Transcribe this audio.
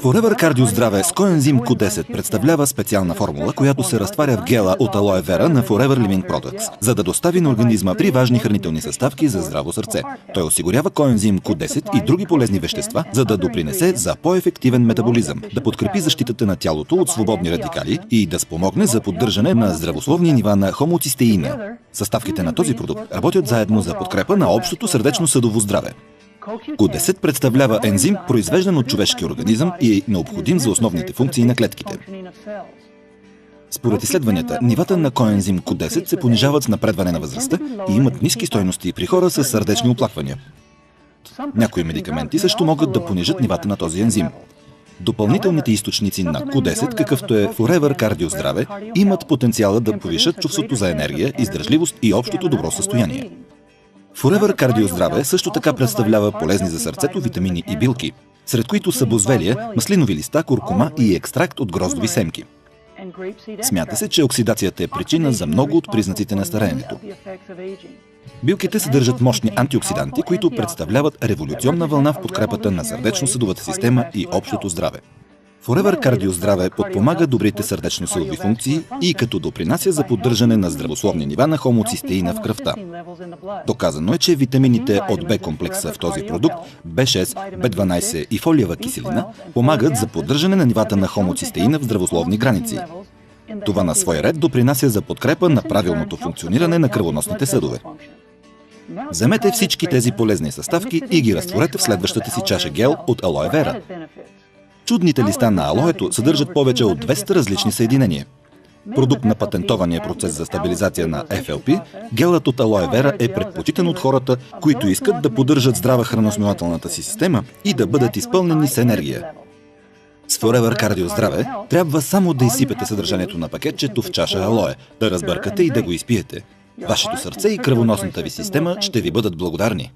Forever Cardio Здраве с коензим Q10 представлява специална формула, която се разтваря в гела от алоe вера на Forever Living Products, за да достави на организма три важни хранителни съставки за здраво сърце. Той осигурява коензим Q10 и други полезни вещества, за да допринесе за по-ефективен метаболизъм, да подкрепи защитата на тялото от свободни радикали и да спомогне за поддържане на здравословни нива на хомоцистеина. Съставките на този продукт работят заедно за подкрепа на общото сърдечно-съдово здраве. Q10 представлява ензим, произвеждан от човешкия организъм и е необходим за основните функции на клетките. Според изследванията, нивата на коензим Q10 се понижават с напредване на възрастта и имат ниски стойности при хора с сърдечни оплаквания. Някои медикаменти също могат да понижат нивата на този ензим. Допълнителните източници на Q10, какъвто е Forever Cardio Здраве, имат потенциала да повишат чувството за енергия, издръжливост и общото добро състояние. Forever Cardio Здраве също така представлява полезни за сърцето витамини и билки, сред които са бозвелие, маслинови листа, куркума и екстракт от гроздови семки. Смята се, че оксидацията е причина за много от признаците на стареенето. Билките съдържат мощни антиоксиданти, които представляват революционна вълна в подкрепата на сърдечно-съдовата система и общото здраве. Forever Cardio Здраве подпомага добрите сърдечно-съдови функции и като допринася за поддържане на здравословни нива на хомоцистеина в кръвта. Доказано е, че витамините от Б-комплекса в този продукт, B6, B12 и фолиева киселина, помагат за поддържане на нивата на хомоцистеина в здравословни граници. Това на свой ред допринася за подкрепа на правилното функциониране на кръвоносните съдове. Вземете всички тези полезни съставки и ги разтворете в следващата си чаша гел от алоe вера. Чудните листа на алоето съдържат повече от 200 различни съединения. Продукт на патентования процес за стабилизация на FLP, гелът от алоe вера е предпочитан от хората, които искат да поддържат здрава храносмилателната си система и да бъдат изпълнени с енергия. С Forever Cardio Здраве трябва само да изсипете съдържанието на пакетчето в чаша алоe, да разбъркате и да го изпиете. Вашето сърце и кръвоносната ви система ще ви бъдат благодарни.